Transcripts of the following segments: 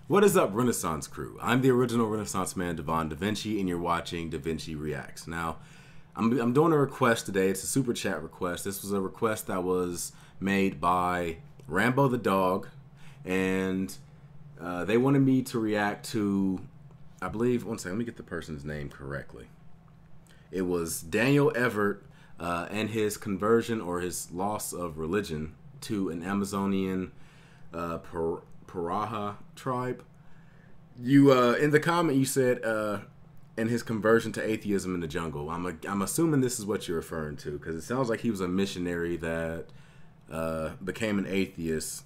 What is up, Renaissance crew? I'm the original Renaissance man, Devon DaVinci, and you're watching DaVinci Reacts. Now, I'm doing a request today. It's a super chat request. This was a request that was made by Rambo the dog, and they wanted me to react to, I believe, one second, let me get the person's name correctly. It was Daniel Everett and his conversion or his loss of religion to an Amazonian Paraha tribe. You in the comment you said and his conversion to atheism in the jungle. I'm assuming this is what you're referring to, because it sounds like he was a missionary that became an atheist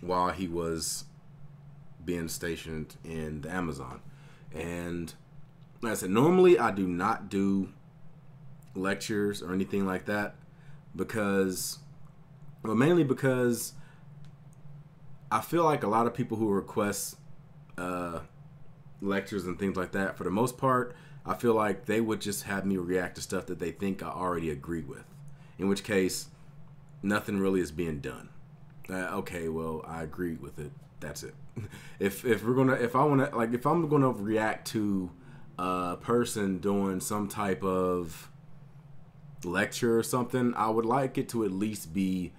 while he was being stationed in the Amazon. And like I said, normally I do not do lectures or anything like that mainly because I feel like a lot of people who request lectures and things like that, for the most part, I feel like they would just have me react to stuff that they think I already agree with. In which case, nothing really is being done. Okay, well, I agree with it. That's it. If I'm gonna react to a person doing some type of lecture or something, I would like it to at least be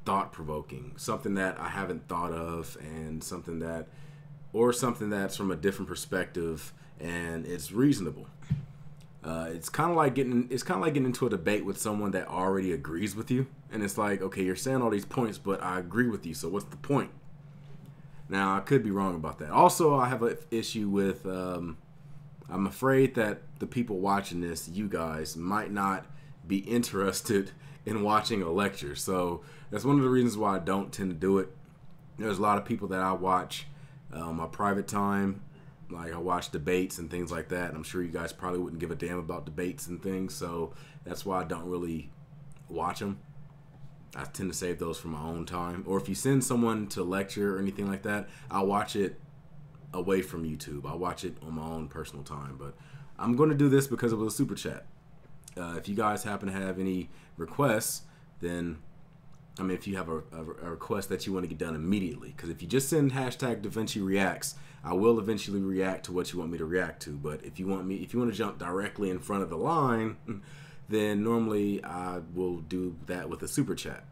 thought-provoking, something that I haven't thought of, and something that's from a different perspective and it's reasonable. It's kind of like getting into a debate with someone that already agrees with you, and it's like, okay, you're saying all these points, but I agree with you, so what's the point? Now, I could be wrong about that. Also, I have an issue with I'm afraid that the people watching this, you guys, might not be interested in watching a lecture. So that's one of the reasons why I don't tend to do it. There's a lot of people that I watch my private time, like I watch debates and things like that. And I'm sure you guys probably wouldn't give a damn about debates and things, so that's why I don't really watch them. I tend to save those for my own time. Or if you send someone to lecture or anything like that, I'll watch it away from YouTube. I'll watch it on my own personal time. But I'm going to do this because it was a super chat. If you guys happen to have any requests, then, I mean, if you have a request that you want to get done immediately, because if you just send hashtag DaVinci Reacts, I will eventually react to what you want me to react to. But if you want to jump directly in front of the line, then normally I will do that with a super chat.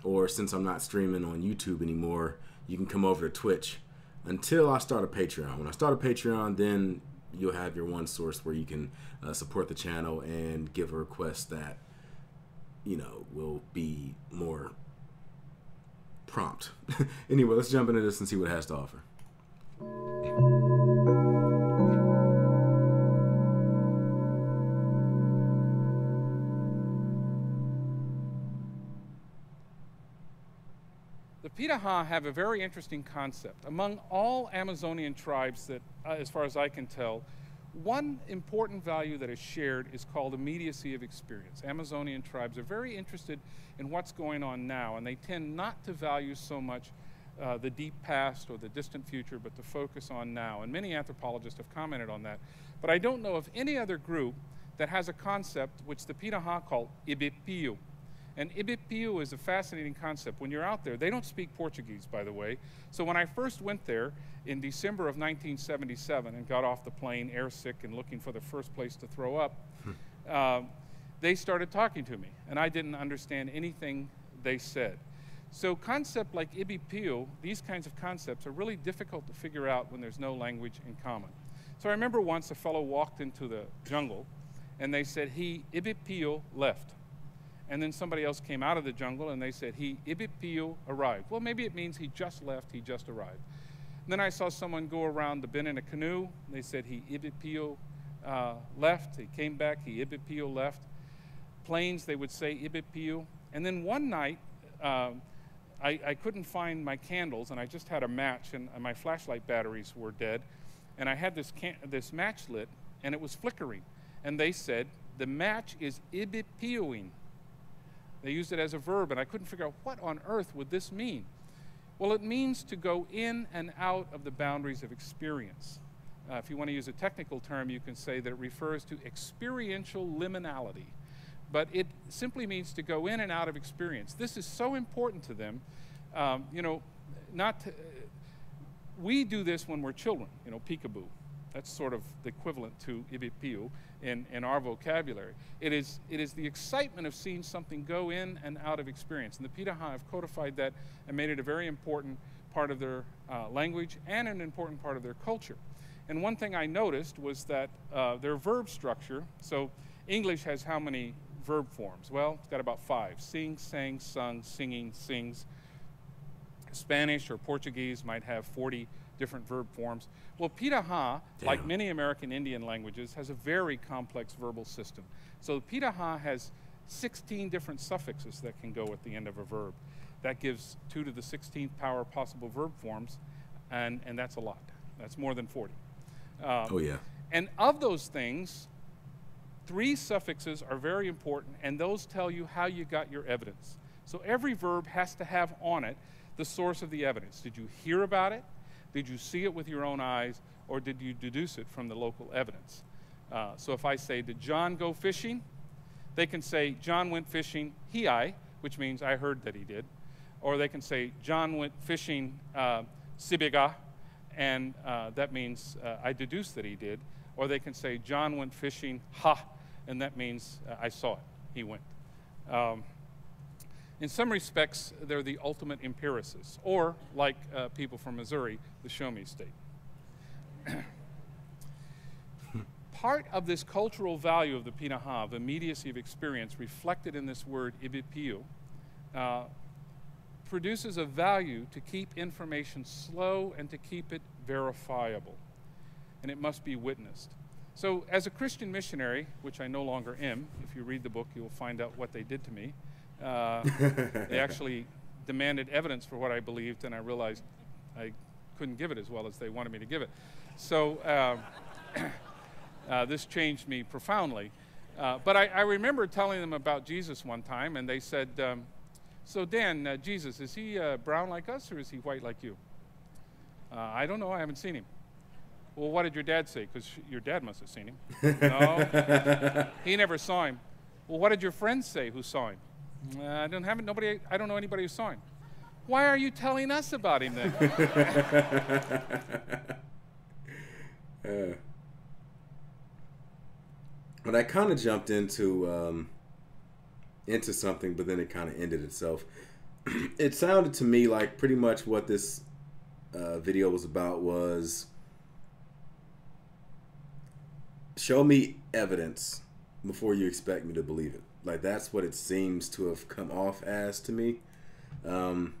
Or since I'm not streaming on YouTube anymore, you can come over to Twitch until I start a Patreon. When I start a Patreon, then you'll have your one source where you can support the channel and give a request that, you know, will be more prompt. Anyway, let's jump into this and see what it has to offer. The Piraha have a very interesting concept. Among all Amazonian tribes that, as far as I can tell, one important value that is shared is called immediacy of experience. Amazonian tribes are very interested in what's going on now, and they tend not to value so much the deep past or the distant future, but to focus on now. And many anthropologists have commented on that. But I don't know of any other group that has a concept which the Piraha call ibipio. And ibipio is a fascinating concept. When you're out there, they don't speak Portuguese, by the way. So when I first went there in December of 1977 and got off the plane airsick and looking for the first place to throw up, they started talking to me, and I didn't understand anything they said. So concept like ibipio, these kinds of concepts are really difficult to figure out when there's no language in common. So I remember once a fellow walked into the jungle, and they said, he ibipio left. And then somebody else came out of the jungle and they said, he ibipio arrived. Well, maybe it means he just left, he just arrived. And then I saw someone go around the bend in a canoe. They said he ibipio left, he came back, he ibipio left. Planes, they would say ibipio. And then one night, I couldn't find my candles, and I just had a match, and my flashlight batteries were dead. And I had this match lit, and it was flickering. And they said, the match is ibipioing. They used it as a verb, and I couldn't figure out what on earth would this mean. Well, it means to go in and out of the boundaries of experience. If you want to use a technical term, you can say that it refers to experiential liminality. But it simply means to go in and out of experience. This is so important to them. You know, we do this when we're children, you know, peekaboo. That's sort of the equivalent to ibipiu in our vocabulary. It is the excitement of seeing something go in and out of experience. And the Pitaha have codified that and made it a very important part of their language and an important part of their culture. And one thing I noticed was that their verb structure, so English has how many verb forms? Well, it's got about 5. Sing, sang, sung, singing, sings. Spanish or Portuguese might have 40 different verb forms. Well, Pitaha, like many American Indian languages, has a very complex verbal system. So Pitaha has 16 different suffixes that can go at the end of a verb. That gives 2 to the 16th power possible verb forms, and that's a lot. That's more than 40. Oh, yeah. And of those things, 3 suffixes are very important, and those tell you how you got your evidence. So every verb has to have on it the source of the evidence. Did you hear about it? Did you see it with your own eyes? Or did you deduce it from the local evidence? So if I say, did John go fishing? They can say, John went fishing, I, which means I heard that he did. Or they can say, John went fishing sibiga, and that means I deduced that he did. Or they can say, John went fishing, and that means I saw it, he went. In some respects, they're the ultimate empiricists, or like people from Missouri, the show me state. Part of this cultural value of the Pitaha, the immediacy of experience reflected in this word ibipiu, produces a value to keep information slow and to keep it verifiable, and it must be witnessed. So as a Christian missionary, which I no longer am, if you read the book, you'll find out what they did to me. They actually demanded evidence for what I believed, and I realized I couldn't give it as well as they wanted me to give it. So this changed me profoundly. But I remember telling them about Jesus one time, and they said, so Dan, Jesus, is he brown like us, or is he white like you? I don't know, I haven't seen him. Well, what did your dad say? Because your dad must have seen him. No, he never saw him. Well, what did your friends say who saw him? I don't know anybody who saw him. Why are you telling us about him then? But I kind of jumped into something, but then it kind of ended itself. It sounded to me like pretty much what this video was about was show me evidence before you expect me to believe it. Like, that's what it seems to have come off as to me. I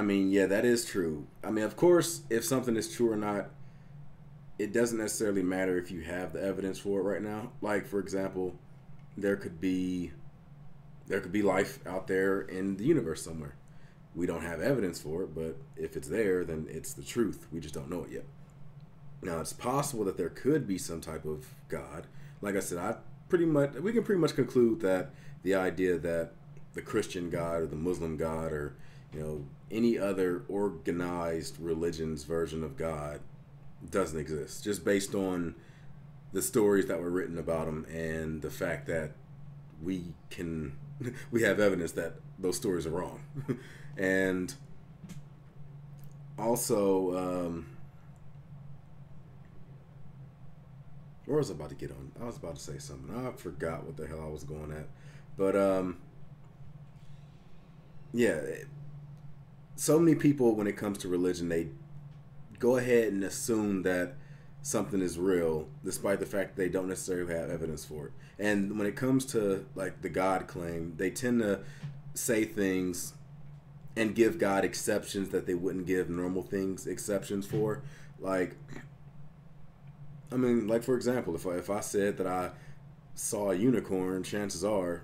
mean, yeah, that is true. I mean, of course, if something is true or not, it doesn't necessarily matter if you have the evidence for it right now. Like, for example, there could be life out there in the universe somewhere. We don't have evidence for it, but if it's there, then it's the truth. We just don't know it yet. Now, it's possible that there could be some type of God. Like I said, we can pretty much conclude that the idea that the Christian God or the Muslim God or, you know, any other organized religion's version of God doesn't exist, just based on the stories that were written about him and the fact that we have evidence that those stories are wrong. And also, where was I about to get on? I was about to say something. I forgot what the hell I was going at. But, yeah, so many people, when it comes to religion, they go ahead and assume that something is real, despite the fact that they don't necessarily have evidence for it. And when it comes to, like, the God claim, they tend to say things and give God exceptions that they wouldn't give normal things exceptions for. Like, I mean, like, for example, if I said that I saw a unicorn, chances are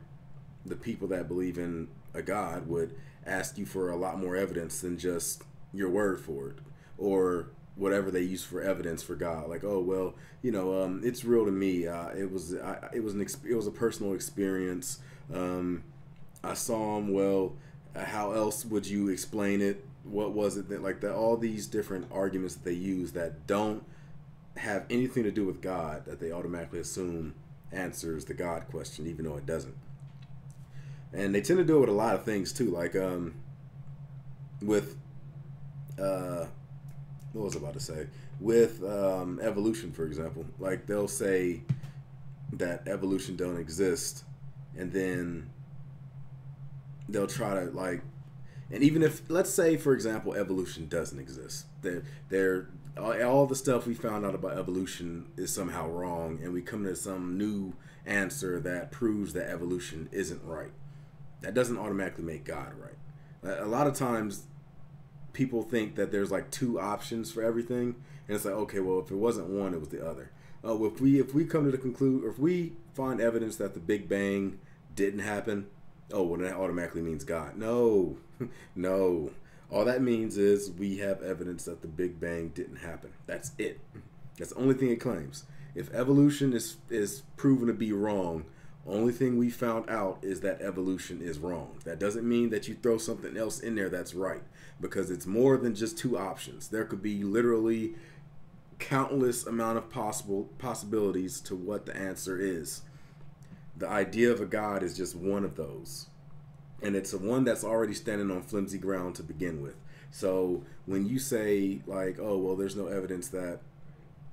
the people that believe in a God would ask you for a lot more evidence than just your word for it, or whatever they use for evidence for God. Like, oh, well, you know, it's real to me. It was a personal experience. I saw him. Well, how else would you explain it? What was it that, like, that? All these different arguments that they use that don't have anything to do with God, that they automatically assume answers the God question, even though it doesn't. And they tend to do it with a lot of things too, like with what was I about to say? With evolution, for example, like they'll say that evolution don't exist, and then they'll try to like, and even if, let's say, for example, evolution doesn't exist, they're all the stuff we found out about evolution is somehow wrong, and we come to some new answer that proves that evolution isn't right. That doesn't automatically make God right. A lot of times people think that there's like two options for everything, and it's like, okay, well, if it wasn't one, it was the other. If we come to the conclude, or if we find evidence that the Big Bang didn't happen, oh, well, that automatically means God. No, no. All that means is we have evidence that the Big Bang didn't happen. That's it. That's the only thing it claims. If evolution is proven to be wrong, only thing we found out is that evolution is wrong. That doesn't mean that you throw something else in there that's right, because it's more than just two options. There could be literally countless amount of possibilities to what the answer is. The idea of a God is just one of those, and it's a one that's already standing on flimsy ground to begin with. So when you say like, oh, well, there's no evidence that,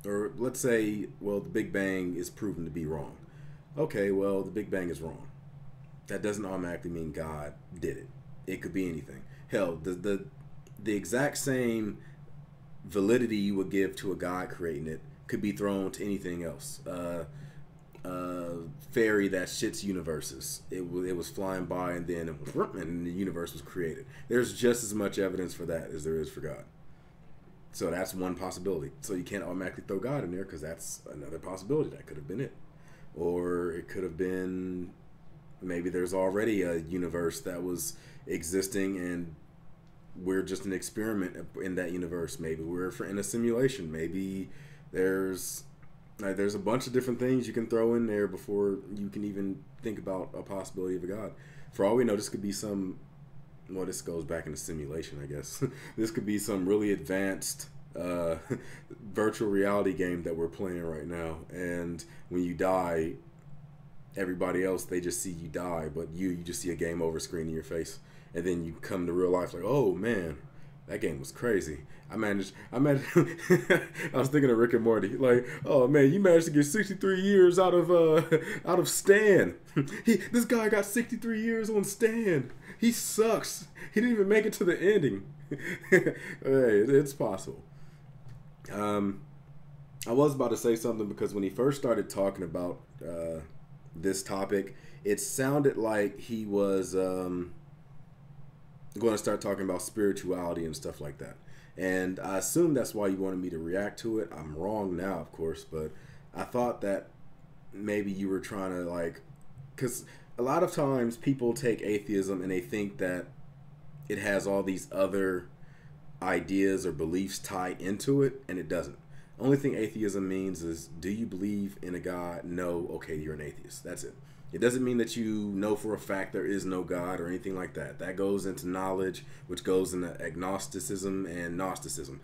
or let's say, well, the Big Bang is proven to be wrong. Okay, well, the Big Bang is wrong. That doesn't automatically mean God did it. It could be anything. Hell, the exact same validity you would give to a God creating it could be thrown to anything else. Fairy that shits universes. It was flying by, and then and the universe was created. There's just as much evidence for that as there is for God. So that's one possibility. So you can't automatically throw God in there, because that's another possibility. That could have been it. Or it could have been, maybe there's already a universe that was existing and we're just an experiment in that universe. Maybe we're in a simulation. Maybe there's a bunch of different things you can throw in there before you can even think about a possibility of a God. For all we know, this could be some, well, this goes back into simulation, I guess. This could be some really advanced virtual reality game that we're playing right now, and when you die, everybody else, they just see you die, but you just see a game over screen in your face, and then you come to real life like, oh man, that game was crazy. I was thinking of Rick and Morty, like, oh man, you managed to get 63 years out of Stan. This guy got 63 years on Stan. He sucks. He didn't even make it to the ending. Hey, it's possible. I was about to say something, because when he first started talking about this topic, it sounded like he was going to start talking about spirituality and stuff like that. And I assume that's why you wanted me to react to it. I'm wrong now, of course, but I thought that maybe you were trying to, like, because a lot of times people take atheism and they think that it has all these other ideas or beliefs tied into it, and it doesn't. Only thing atheism means is, do you believe in a God? No. Okay, you're an atheist. That's it. It doesn't mean that you know for a fact there is no God or anything like that. That goes into knowledge, which goes into agnosticism and Gnosticism.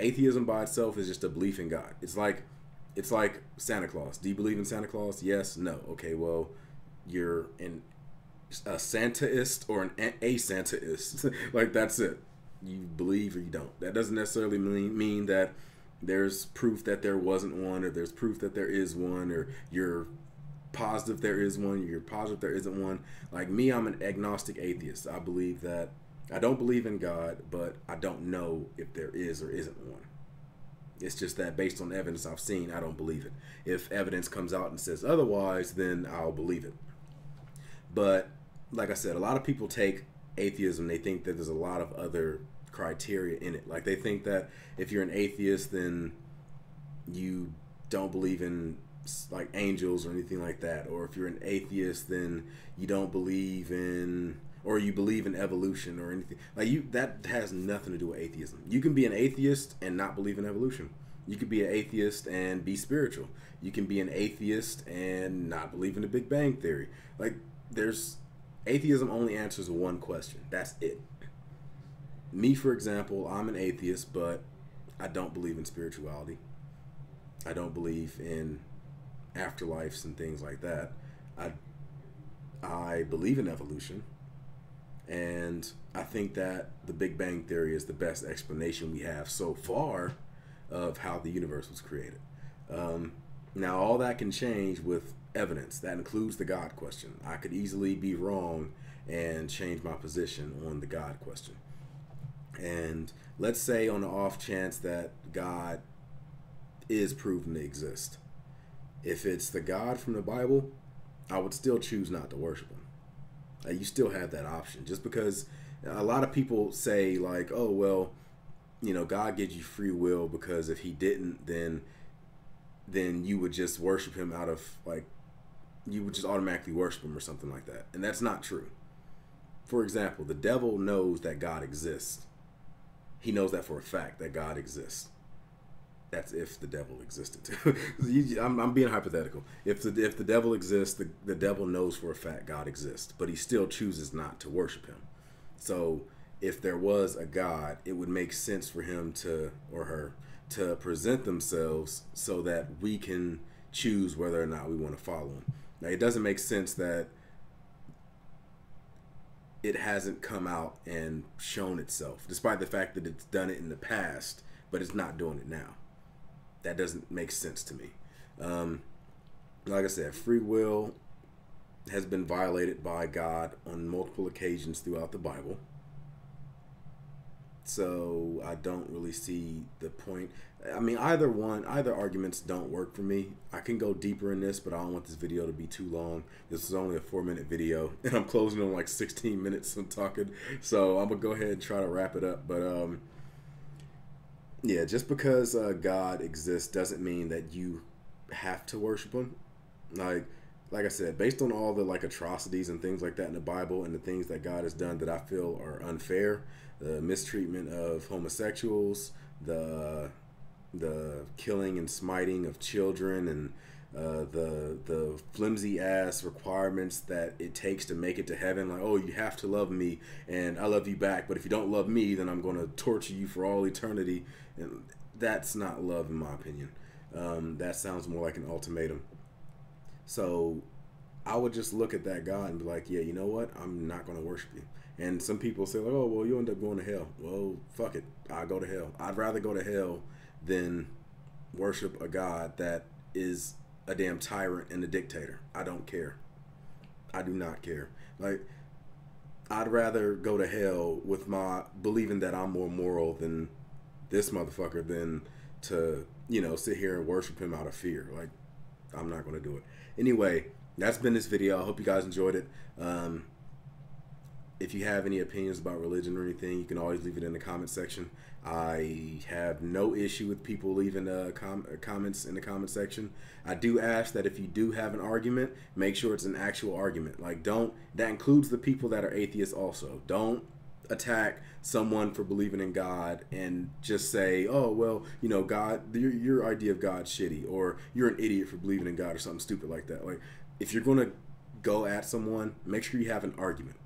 Atheism by itself is just a belief in God. It's like Santa Claus. Do you believe in Santa Claus? Yes. No. Okay, well, you're a Santaist or an asantaist. Like, that's it. You believe or you don't. That doesn't necessarily mean that there's proof that there wasn't one, or there's proof that there is one, or you're positive there is one, you're positive there isn't one. Like me, I'm an agnostic atheist. I believe that I don't believe in God, but I don't know if there is or isn't one. It's just that based on evidence I've seen, I don't believe it. If evidence comes out and says otherwise, then I'll believe it. But like I said, a lot of people take atheism, they think that there's a lot of other criteria in it. Like they think that if you're an atheist, then you don't believe in like angels or anything like that. Or if you're an atheist, then you don't believe in, or you believe in evolution or anything. Like that has nothing to do with atheism. You can be an atheist and not believe in evolution. You could be an atheist and be spiritual. You can be an atheist and not believe in the Big Bang Theory. Like atheism only answers one question. That's it. Me, for example, I'm an atheist, but I don't believe in spirituality. I don't believe in afterlives and things like that. I believe in evolution. And I think that the Big Bang Theory is the best explanation we have so far of how the universe was created. Now, all that can change with evidence. That includes the God question. I could easily be wrong and change my position on the God question. And let's say on the off chance that God is proven to exist. If it's the God from the Bible, I would still choose not to worship him. You still have that option. Just because a lot of people say like, oh, well, you know, God gives you free will, because if he didn't, then you would just worship him out of, like, you would just automatically worship him or something like that. And that's not true. For example, the devil knows that God exists. He knows that for a fact, that God exists. That's if the devil existed too. I'm being hypothetical. If the devil exists, the devil knows for a fact God exists, but he still chooses not to worship him. So if there was a God, it would make sense for him to, or her, to present themselves so that we can choose whether or not we want to follow him. Now, it doesn't make sense that it hasn't come out and shown itself, despite the fact that it's done it in the past, but it's not doing it now. That doesn't make sense to me. Like I said, free will has been violated by God on multiple occasions throughout the Bible. So I don't really see the point. I mean, either arguments don't work for me. I can go deeper in this, but I don't want this video to be too long. This is only a 4-minute video, and I'm closing on like 16 minutes of talking. So I'm gonna go ahead and try to wrap it up. But yeah, just because God exists doesn't mean that you have to worship him. Like I said, based on all the like atrocities and things like that in the Bible, and the things that God has done that I feel are unfair, the mistreatment of homosexuals, the killing and smiting of children, and the flimsy ass requirements that it takes to make it to heaven. Like, oh, you have to love me and I love you back, but if you don't love me, then I'm going to torture you for all eternity. And that's not love, in my opinion. That sounds more like an ultimatum. So I would just look at that God and be like, yeah, you know what? I'm not going to worship you. And some people say, like, oh, well, you end up going to hell. Well, fuck it. I go to hell. I'd rather go to hell than worship a God that is a damn tyrant and a dictator. I don't care. I do not care. Like, I'd rather go to hell with my believing that I'm more moral than this motherfucker than to, you know, sit here and worship him out of fear. Like, I'm not going to do it. Anyway, that's been this video. I hope you guys enjoyed it. If you have any opinions about religion or anything, you can always leave it in the comment section. I have no issue with people leaving comments in the comment section. I do ask that if you do have an argument, make sure it's an actual argument. Like, that includes the people that are atheists also. Don't attack someone for believing in God and just say, oh, well, you know, God, your idea of God's shitty, or you're an idiot for believing in God, or something stupid like that. Like, if you're going to go at someone, make sure you have an argument.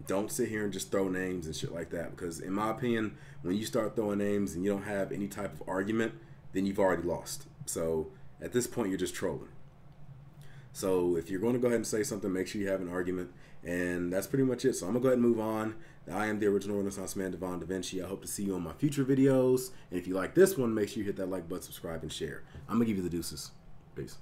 Don't sit here and just throw names and shit like that, because in my opinion, when you start throwing names and you don't have any type of argument, then you've already lost. So at this point, you're just trolling. So if you're going to go ahead and say something, make sure you have an argument. And that's pretty much it. So I'm going to go ahead and move on. I am the original Renaissance man, Devon DaVinci. I hope to see you on my future videos. And if you like this one, make sure you hit that like button, subscribe, and share. I'm going to give you the deuces. Peace.